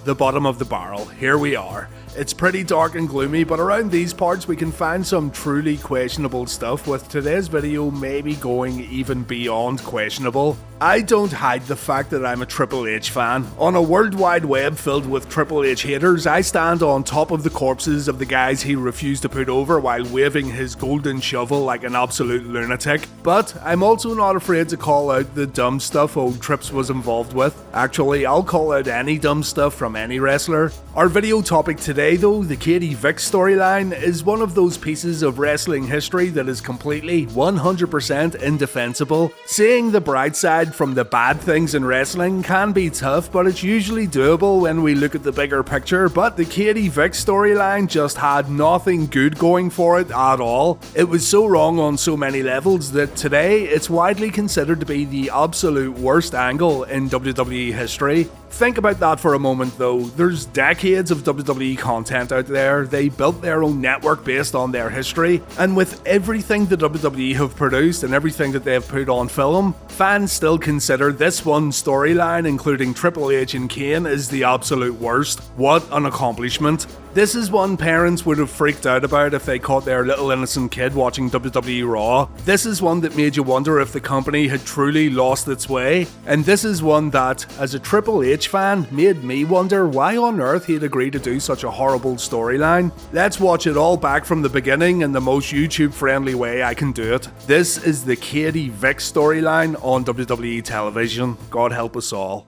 The bottom of the barrel. Here we are. It's pretty dark and gloomy, but around these parts we can find some truly questionable stuff, with today's video maybe going even beyond questionable. I don't hide the fact that I'm a Triple H fan. On a world wide web filled with Triple H haters, I stand on top of the corpses of the guys he refused to put over while waving his golden shovel like an absolute lunatic. But I'm also not afraid to call out the dumb stuff old Trips was involved with. Actually, I'll call out any dumb stuff from any wrestler. Our video topic today though, the Katie Vick storyline, is one of those pieces of wrestling history that is completely 100% indefensible. Seeing the bright side from the bad things in wrestling can be tough, but it's usually doable when we look at the bigger picture. But the Katie Vick storyline just had nothing good going for it at all. It was so wrong on so many levels that today it's widely considered to be the absolute worst angle in WWE history. Think about that for a moment though. There's decades of WWE content out there. They built their own network based on their history, and with everything the WWE have produced and everything that they have put on film, fans still consider this one storyline, including Triple H and Kane, as the absolute worst. What an accomplishment. This is one parents would have freaked out about if they caught their little innocent kid watching WWE Raw. This is one that made you wonder if the company had truly lost its way. And this is one that, as a Triple H fan, made me wonder why on earth he'd agree to do such a horrible storyline. Let's watch it all back from the beginning in the most YouTube friendly way I can do it. This is the Katie Vick storyline on WWE television. God help us all.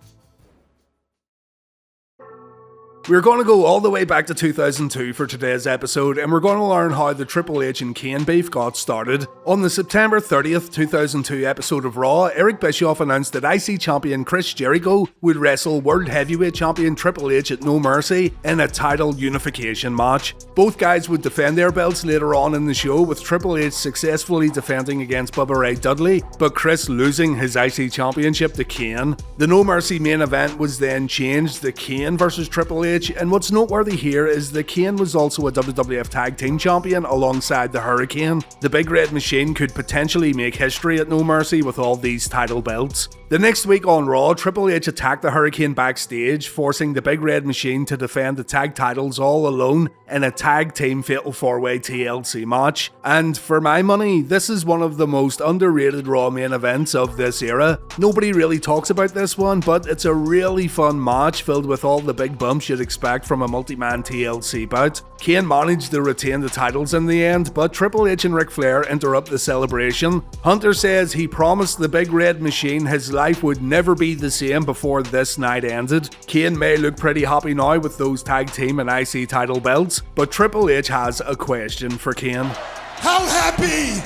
We're going to go all the way back to 2002 for today's episode, and we're going to learn how the Triple H and Kane beef got started. On the September 30th, 2002 episode of Raw, Eric Bischoff announced that IC champion Chris Jericho would wrestle World Heavyweight champion Triple H at No Mercy in a title unification match. Both guys would defend their belts later on in the show, with Triple H successfully defending against Bubba Ray Dudley, but Chris losing his IC championship to Kane. The No Mercy main event was then changed to Kane vs Triple H. And what's noteworthy here is that Kane was also a WWF Tag Team Champion alongside the Hurricane. The Big Red Machine could potentially make history at No Mercy with all these title belts. The next week on Raw, Triple H attacked the Hurricane backstage, forcing the Big Red Machine to defend the tag titles all alone in a Tag Team Fatal 4-Way TLC match. And for my money, this is one of the most underrated Raw main events of this era. Nobody really talks about this one, but it's a really fun match filled with all the big bumps you'd expect from a multi-man TLC bout. Kane managed to retain the titles in the end, but Triple H and Ric Flair interrupt the celebration. Hunter says he promised the Big Red Machine his life would never be the same before this night ended. Kane may look pretty happy now with those tag team and IC title belts, but Triple H has a question for Kane. How happy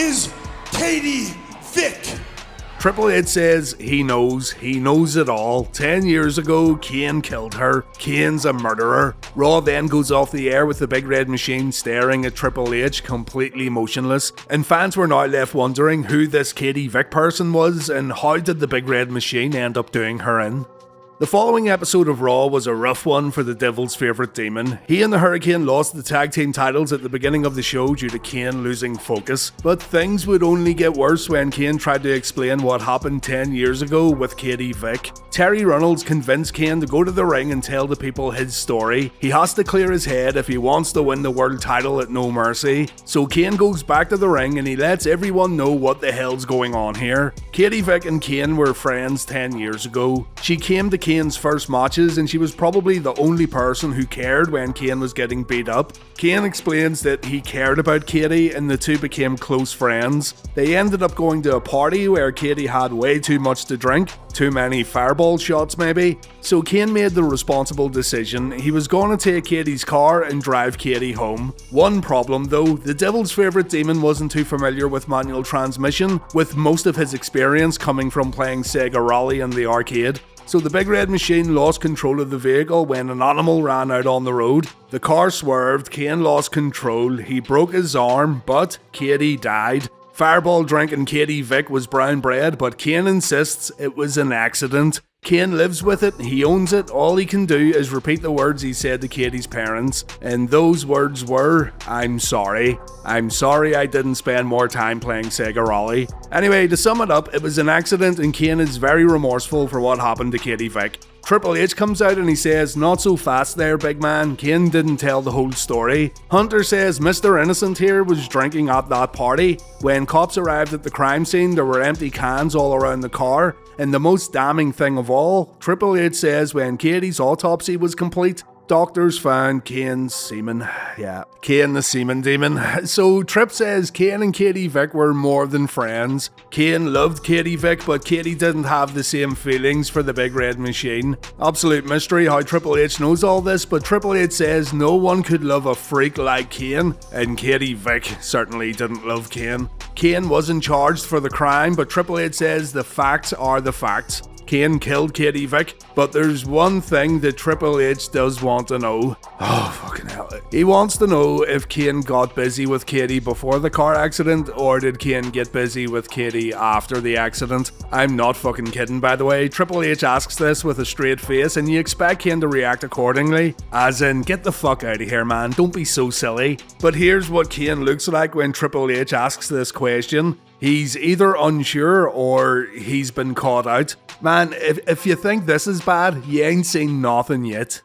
is Katie Vick? Triple H says he knows it all. 10 years ago, Kane killed her. Kane's a murderer. Raw then goes off the air with the Big Red Machine staring at Triple H, completely motionless. And fans were now left wondering who this Katie Vick person was and how did the Big Red Machine end up doing her in. The following episode of Raw was a rough one for the Devil's favourite demon. He and the Hurricane lost the tag team titles at the beginning of the show due to Kane losing focus, but things would only get worse when Kane tried to explain what happened 10 years ago with Katie Vick. Terry Runnels convinced Kane to go to the ring and tell the people his story. He has to clear his head if he wants to win the world title at No Mercy. So Kane goes back to the ring and he lets everyone know what the hell's going on here. Katie Vick and Kane were friends 10 years ago. She came to Kane's first matches and she was probably the only person who cared when Kane was getting beat up. Kane explains that he cared about Katie and the two became close friends. They ended up going to a party where Katie had way too much to drink, too many fireball shots maybe. So Kane made the responsible decision. He was going to take Katie's car and drive Katie home. One problem though, the Devil's favourite demon wasn't too familiar with manual transmission, with most of his experience coming from playing Sega Rally in the arcade. So the Big Red Machine lost control of the vehicle when an animal ran out on the road. The car swerved, Kane lost control, he broke his arm, but Katie died. Fireball drinking Katie Vick was brown bread, but Kane insists it was an accident. Kane lives with it, he owns it, all he can do is repeat the words he said to Katie's parents, and those words were, I'm sorry. I'm sorry I didn't spend more time playing Sega Rally. Anyway, to sum it up, it was an accident and Kane is very remorseful for what happened to Katie Vick. Triple H comes out and he says, "Not so fast there, big man. Kane didn't tell the whole story." Hunter says Mr. Innocent here was drinking at that party. When cops arrived at the crime scene, there were empty cans all around the car. And the most damning thing of all, Triple H says when Katie's autopsy was complete, doctors found Kane's semen. Yeah, Kane the semen demon. So Tripp says Kane and Katie Vick were more than friends. Kane loved Katie Vick, but Katie didn't have the same feelings for the Big Red Machine. Absolute mystery how Triple H knows all this, but Triple H says no one could love a freak like Kane, and Katie Vick certainly didn't love Kane. Kane wasn't charged for the crime, but Triple H says the facts are the facts. Kane killed Katie Vick, but there's one thing that Triple H does want to know. Oh, fucking hell. He wants to know if Kane got busy with Katie before the car accident, or did Kane get busy with Katie after the accident? I'm not fucking kidding, by the way. Triple H asks this with a straight face, and you expect Kane to react accordingly. As in, get the fuck out of here, man. Don't be so silly. But here's what Kane looks like when Triple H asks this question. He's either unsure or he's been caught out. Man, if you think this is bad, you ain't seen nothing yet.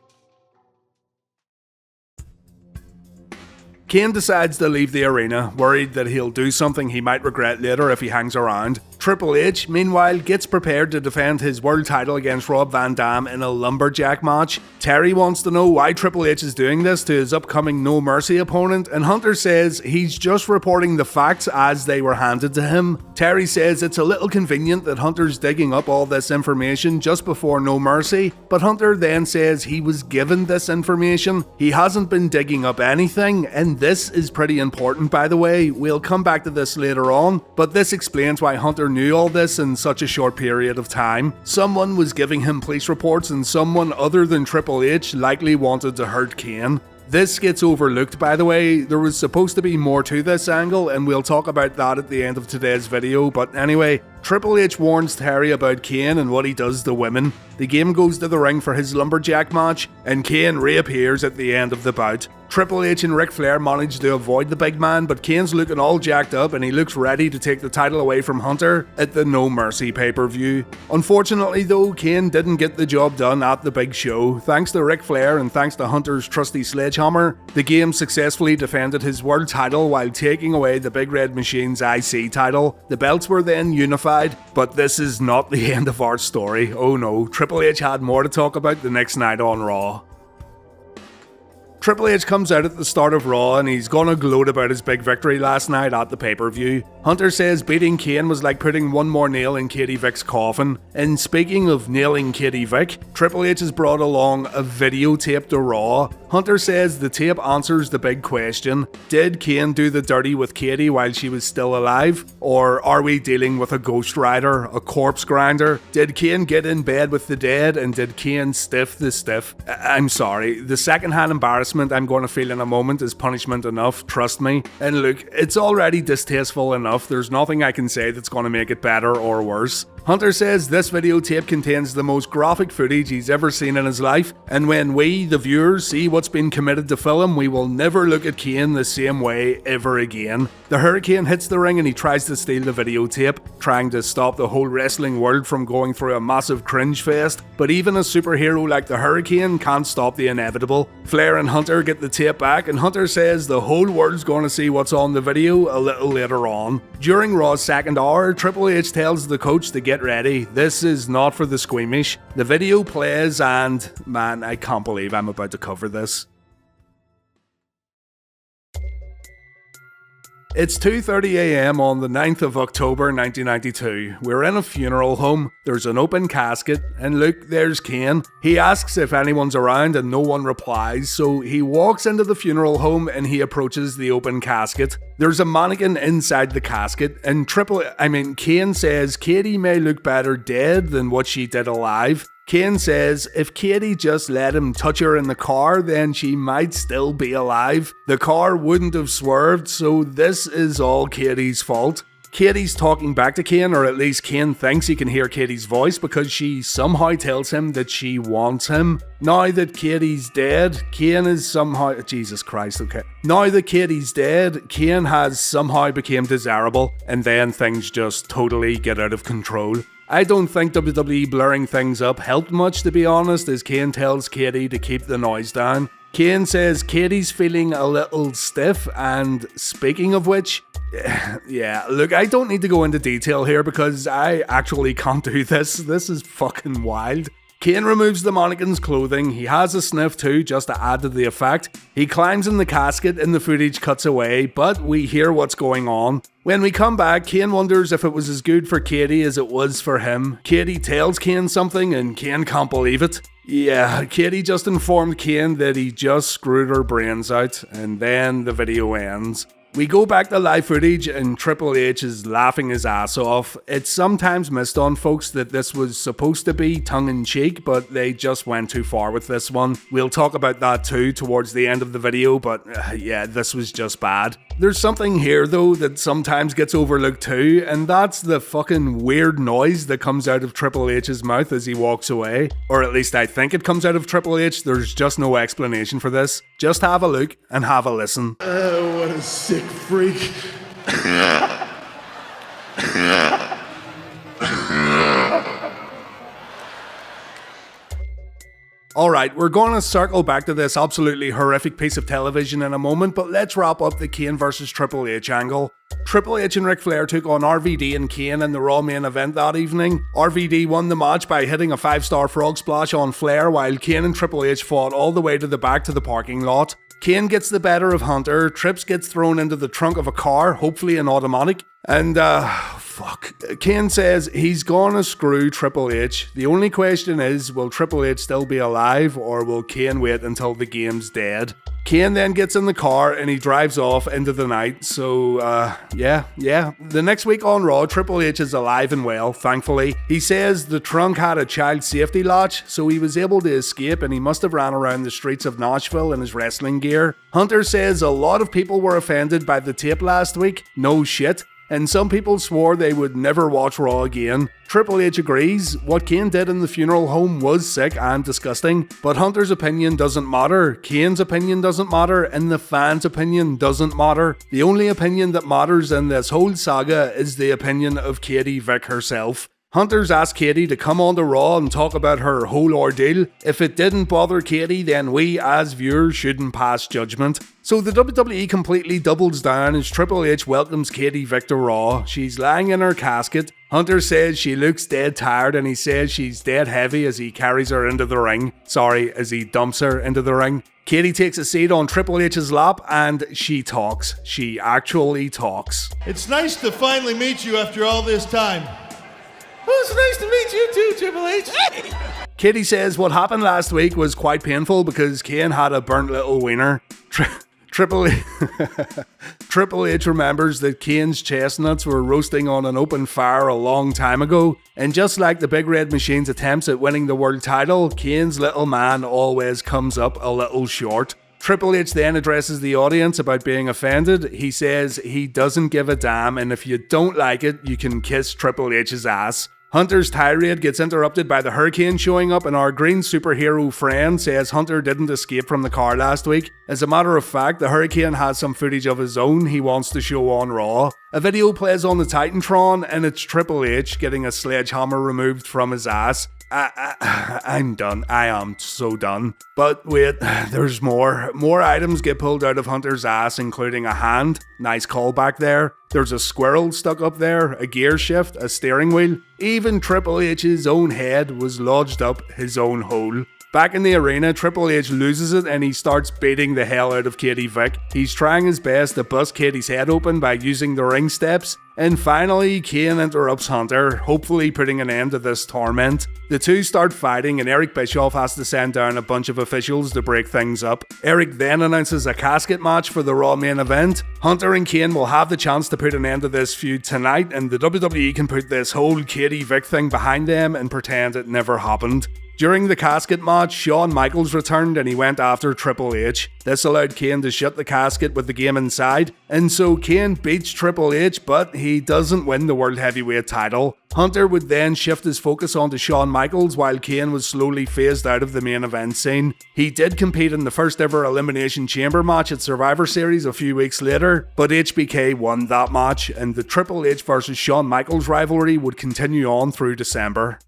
Kane decides to leave the arena, worried that he'll do something he might regret later if he hangs around. Triple H, meanwhile, gets prepared to defend his world title against Rob Van Dam in a lumberjack match. Terry wants to know why Triple H is doing this to his upcoming No Mercy opponent, and Hunter says he's just reporting the facts as they were handed to him. Terry says it's a little convenient that Hunter's digging up all this information just before No Mercy, but Hunter then says he was given this information. He hasn't been digging up anything, and this is pretty important, by the way. We'll come back to this later on, but this explains why Hunter knew all this in such a short period of time. Someone was giving him police reports, and someone other than Triple H likely wanted to hurt Kane. This gets overlooked, by the way. There was supposed to be more to this angle, and we'll talk about that at the end of today's video, but anyway, Triple H warns Terry about Kane and what he does to women. The game goes to the ring for his lumberjack match, and Kane reappears at the end of the bout. Triple H and Ric Flair manage to avoid the big man, but Kane's looking all jacked up and he looks ready to take the title away from Hunter at the No Mercy pay-per-view. Unfortunately though, Kane didn't get the job done at the big show. Thanks to Ric Flair and thanks to Hunter's trusty sledgehammer, the game successfully defended his world title while taking away the Big Red Machine's IC title. The belts were then unified, but this is not the end of our story. Oh no, Triple H had more to talk about the next night on Raw. Triple H comes out at the start of Raw and he's gonna gloat about his big victory last night at the pay-per-view. Hunter says beating Kane was like putting one more nail in Katie Vick's coffin. And speaking of nailing Katie Vick, Triple H has brought along a videotape to Raw. Hunter says the tape answers the big question: did Kane do the dirty with Katie while she was still alive? Or are we dealing with a ghost rider, a corpse grinder? Did Kane get in bed with the dead, and did Kane stiff the stiff? I'm sorry, the second-hand embarrassment I'm going to feel in a moment is punishment enough, trust me. And look, it's already distasteful enough, there's nothing I can say that's going to make it better or worse. Hunter says this videotape contains the most graphic footage he's ever seen in his life, and when we, the viewers, see what's been committed to film, we will never look at Kane the same way ever again. The Hurricane hits the ring and he tries to steal the videotape, trying to stop the whole wrestling world from going through a massive cringe fest, but even a superhero like the Hurricane can't stop the inevitable. Flair and Hunter get the tape back, and Hunter says the whole world's going to see what's on the video a little later on. During Raw's second hour, Triple H tells the coach to get ready. This is not for the squeamish. The video plays and, man, I can't believe I'm about to cover this. It's 2:30 AM on the 9th of October 1992. We're in a funeral home, there's an open casket, and look, there's Kane. He asks if anyone's around and no one replies, so he walks into the funeral home and he approaches the open casket. There's a mannequin inside the casket, and Kane says Katie may look better dead than what she did alive. Kane says if Katie just let him touch her in the car, then she might still be alive. The car wouldn't have swerved, so this is all Katie's fault. Katie's talking back to Kane, or at least Kane thinks he can hear Katie's voice because she somehow tells him that she wants him. Now that Katie's dead, Kane is somehow... Jesus Christ, okay. Now that Katie's dead, Kane has somehow become desirable, and then things just totally get out of control. I don't think WWE blurring things up helped much, to be honest, as Kane tells Katie to keep the noise down. Kane says Katie's feeling a little stiff, and speaking of which, yeah, look, I don't need to go into detail here because I actually can't do this. This is fucking wild. Kane removes the mannequin's clothing. He has a sniff too, just to add to the effect. He climbs in the casket and the footage cuts away, but we hear what's going on. When we come back, Kane wonders if it was as good for Katie as it was for him. Katie tells Kane something and Kane can't believe it. Yeah, Katie just informed Kane that he just screwed her brains out, and then the video ends. We go back to live footage and Triple H is laughing his ass off. It's sometimes missed on folks that this was supposed to be tongue-in-cheek, but they just went too far with this one. We'll talk about that too towards the end of the video, but yeah, this was just bad. There's something here though that sometimes gets overlooked too, and that's the fucking weird noise that comes out of Triple H's mouth as he walks away. Or at least I think it comes out of Triple H, there's just no explanation for this. Just have a look and have a listen. What a sick freak. Alright, we're going to circle back to this absolutely horrific piece of television in a moment, but let's wrap up the Kane vs Triple H angle. Triple H and Ric Flair took on RVD and Kane in the Raw main event that evening. RVD won the match by hitting a 5-star frog splash on Flair, while Kane and Triple H fought all the way to the back to the parking lot. Kane gets the better of Hunter, Trips gets thrown into the trunk of a car, hopefully an automatic, and Kane says he's gonna screw Triple H. The only question is, will Triple H still be alive, or will Kane wait until the game's dead? Kane then gets in the car and he drives off into the night, so yeah. The next week on Raw, Triple H is alive and well, thankfully. He says the trunk had a child safety latch, so he was able to escape and he must have ran around the streets of Nashville in his wrestling gear. Hunter says a lot of people were offended by the tape last week, no shit, and some people swore they would never watch Raw again. Triple H agrees, what Kane did in the funeral home was sick and disgusting, but Hunter's opinion doesn't matter, Kane's opinion doesn't matter, and the fans' opinion doesn't matter. The only opinion that matters in this whole saga is the opinion of Katie Vick herself. Hunter's asked Katie to come on to Raw and talk about her whole ordeal. If it didn't bother Katie, then we as viewers shouldn't pass judgment. So the WWE completely doubles down as Triple H welcomes Katie Vick to Raw. She's lying in her casket. Hunter says she looks dead tired and he says she's dead heavy as he carries her into the ring. As he dumps her into the ring. Katie takes a seat on Triple H's lap and she talks. She actually talks. It's nice to finally meet you after all this time. Oh, it's nice to meet you too, Triple H. Hey! Katie says what happened last week was quite painful because Kane had a burnt little wiener. Triple H remembers that Kane's chestnuts were roasting on an open fire a long time ago, and just like the Big Red Machine's attempts at winning the world title, Kane's little man always comes up a little short. Triple H then addresses the audience about being offended. He says he doesn't give a damn, and if you don't like it, you can kiss Triple H's ass. Hunter's tirade gets interrupted by the Hurricane showing up, and our green superhero friend says Hunter didn't escape from the car last week. As a matter of fact, the Hurricane has some footage of his own he wants to show on Raw. A video plays on the Titantron, and it's Triple H getting a sledgehammer removed from his ass. I'm done. I am so done. But wait, there's more. More items get pulled out of Hunter's ass, including a hand. Nice callback there. There's a squirrel stuck up there, a gear shift, a steering wheel. Even Triple H's own head was lodged up his own hole. Back in the arena, Triple H loses it and he starts beating the hell out of Katie Vick. He's trying his best to bust Katie's head open by using the ring steps. And finally, Kane interrupts Hunter, hopefully putting an end to this torment. The two start fighting and Eric Bischoff has to send down a bunch of officials to break things up. Eric then announces a casket match for the Raw main event. Hunter and Kane will have the chance to put an end to this feud tonight, and the WWE can put this whole Katie Vick thing behind them and pretend it never happened. During the casket match, Shawn Michaels returned and he went after Triple H. This allowed Kane to shut the casket with the game inside, and so Kane beats Triple H, but he doesn't win the World Heavyweight title. Hunter would then shift his focus onto Shawn Michaels while Kane was slowly phased out of the main event scene. He did compete in the first ever Elimination Chamber match at Survivor Series a few weeks later, but HBK won that match, and the Triple H vs Shawn Michaels rivalry would continue on through December.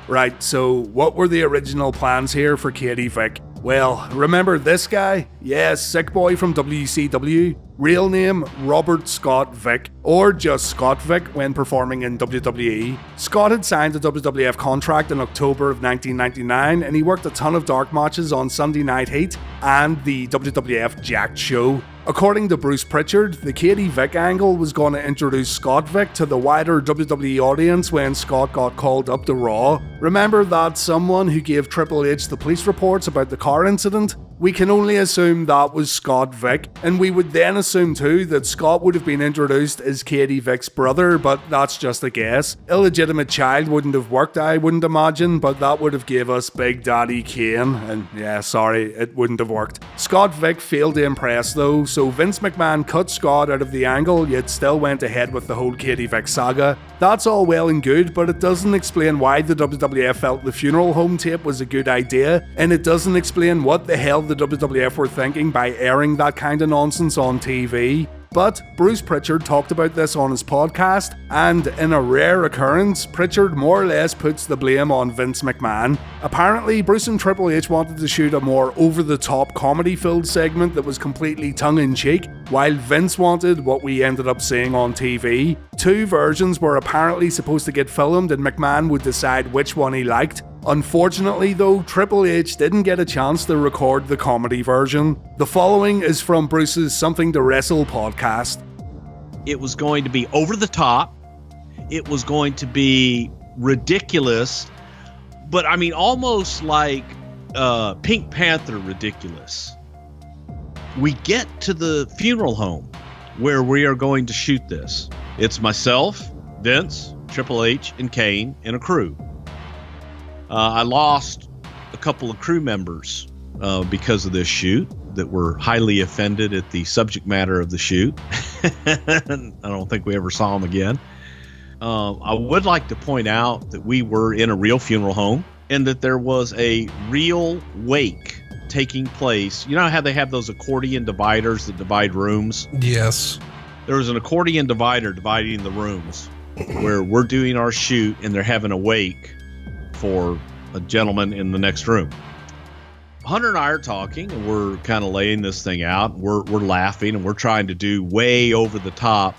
Right, so what were the original plans here for Katie Vick? Well, remember this guy? Yes, Sick Boy from WCW. Real name, Robert Scott Vick, or just Scott Vick when performing in WWE. Scott had signed a WWF contract in October of 1999, and he worked a ton of dark matches on Sunday Night Heat and the WWF Jacked show. According to Bruce Pritchard, the Katie Vick angle was going to introduce Scott Vick to the wider WWE audience when Scott got called up to Raw. Remember that someone who gave Triple H the police reports about the car incident? We can only assume that was Scott Vick, and we would then assume too that Scott would have been introduced as Katie Vick's brother, but that's just a guess. Illegitimate child wouldn't have worked, I wouldn't imagine, but that would have gave us Big Daddy Kane, and yeah, sorry, it wouldn't have worked. Scott Vick failed to impress though, so Vince McMahon cut Scott out of the angle, yet still went ahead with the whole Katie Vick saga. That's all well and good, but it doesn't explain why the WWF felt the funeral home tape was a good idea, and it doesn't explain what the hell the WWF were thinking by airing that kind of nonsense on TV. But Bruce Pritchard talked about this on his podcast, and in a rare occurrence, Pritchard more or less puts the blame on Vince McMahon. Apparently, Bruce and Triple H wanted to shoot a more over-the-top comedy-filled segment that was completely tongue-in-cheek, while Vince wanted what we ended up seeing on TV. Two versions were apparently supposed to get filmed, and McMahon would decide which one he liked. Unfortunately though, Triple H didn't get a chance to record the comedy version. The following is from Bruce's Something to Wrestle podcast. It was going to be over the top. It was going to be ridiculous. But I mean, almost like Pink Panther ridiculous. We get to the funeral home where we are going to shoot this. It's myself, Vince, Triple H, and Kane in a crew. I lost a couple of crew members because of this shoot that were highly offended at the subject matter of the shoot. I don't think we ever saw them again. I would like to point out that we were in a real funeral home and that there was a real wake taking place. You know how they have those accordion dividers that divide rooms? Yes. There was an accordion divider dividing the rooms where we're doing our shoot and they're having a wake for a gentleman in the next room. Hunter and I are talking and we're kind of laying this thing out. We're laughing and we're trying to do way over the top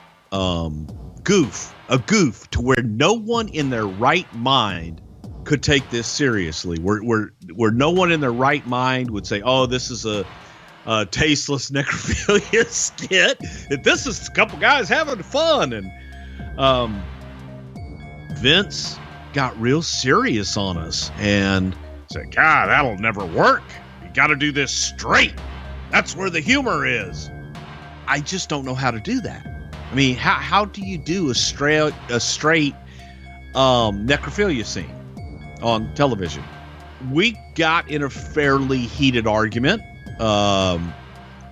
goof to where no one in their right mind could take this seriously. Where no one in their right mind would say, "Oh, this is a tasteless necrophilia skit. This is a couple guys having fun." And Vince got real serious on us and said, "God, that'll never work. You got to do this straight. That's where the humor is." I just don't know how to do that. I mean, how do you do a straight necrophilia scene on television? We got in a fairly heated argument.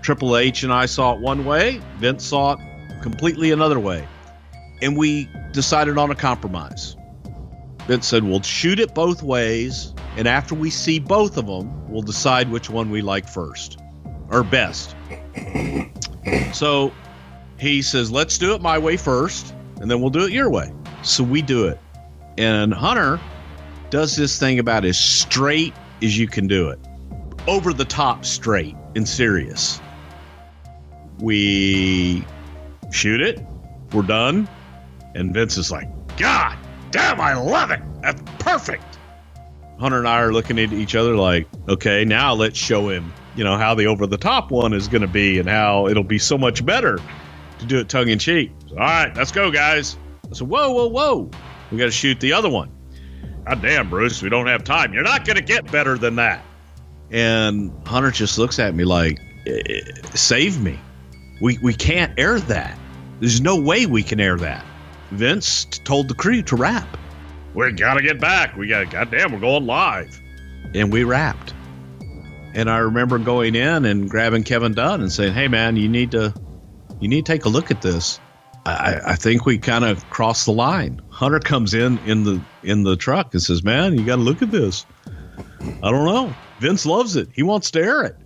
Triple H and I saw it one way. Vince saw it completely another way. And we decided on a compromise. Vince said, "We'll shoot it both ways, and after we see both of them, we'll decide which one we like first, or best." So he says, "Let's do it my way first, and then we'll do it your way." So we do it. And Hunter does this thing about as straight as you can do it. Over the top straight and serious. We shoot it. We're done. And Vince is like, "God damn, I love it. That's perfect." Hunter and I are looking at each other like, okay, now let's show him, how the over the top one is going to be and how it'll be so much better to do it tongue in cheek. So, all right, let's go, guys. I said, whoa. We got to shoot the other one. "God damn, Bruce, we don't have time. You're not going to get better than that." And Hunter just looks at me like, "Save me. We can't air that. There's no way we can air that." Vince told the crew to wrap. We gotta get back. Goddamn, we're going live. And we wrapped. And I remember going in and grabbing Kevin Dunn and saying, hey man, you need to take a look at this. I think we kind of crossed the line. Hunter comes in the truck and says, man, you got to look at this. I don't know. Vince loves it. He wants to air it.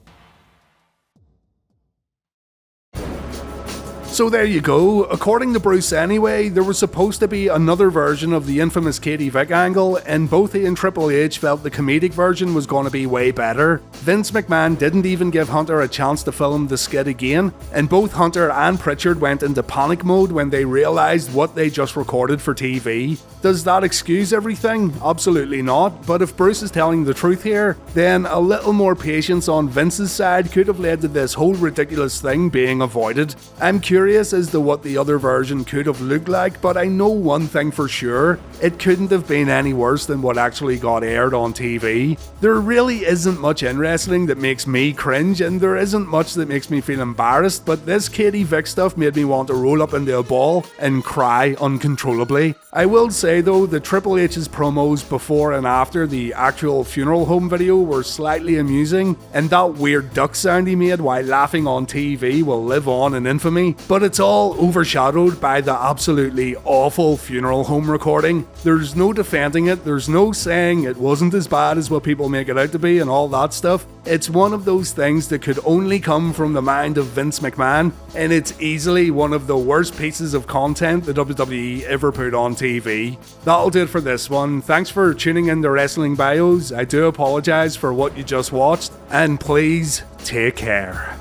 So there you go. According to Bruce anyway, there was supposed to be another version of the infamous Katie Vick angle, and both he and Triple H felt the comedic version was going to be way better. Vince McMahon didn't even give Hunter a chance to film the skit again, and both Hunter and Pritchard went into panic mode when they realised what they just recorded for TV. Does that excuse everything? Absolutely not, but if Bruce is telling the truth here, then a little more patience on Vince's side could have led to this whole ridiculous thing being avoided. I'm curious as to what the other version could have looked like, but I know one thing for sure, it couldn't have been any worse than what actually got aired on TV. There really isn't much in wrestling that makes me cringe, and there isn't much that makes me feel embarrassed, but this Katie Vick stuff made me want to roll up into a ball and cry uncontrollably. I will say though, the Triple H's promos before and after the actual funeral home video were slightly amusing, and that weird duck sound he made while laughing on TV will live on in infamy, but it's all overshadowed by the absolutely awful funeral home recording. There's no defending it, there's no saying it wasn't as bad as what people make it out to be and all that stuff. It's one of those things that could only come from the mind of Vince McMahon, and it's easily one of the worst pieces of content the WWE ever put on TV. That'll do it for this one. Thanks for tuning in to Wrestling Bios. I do apologise for what you just watched, and please take care.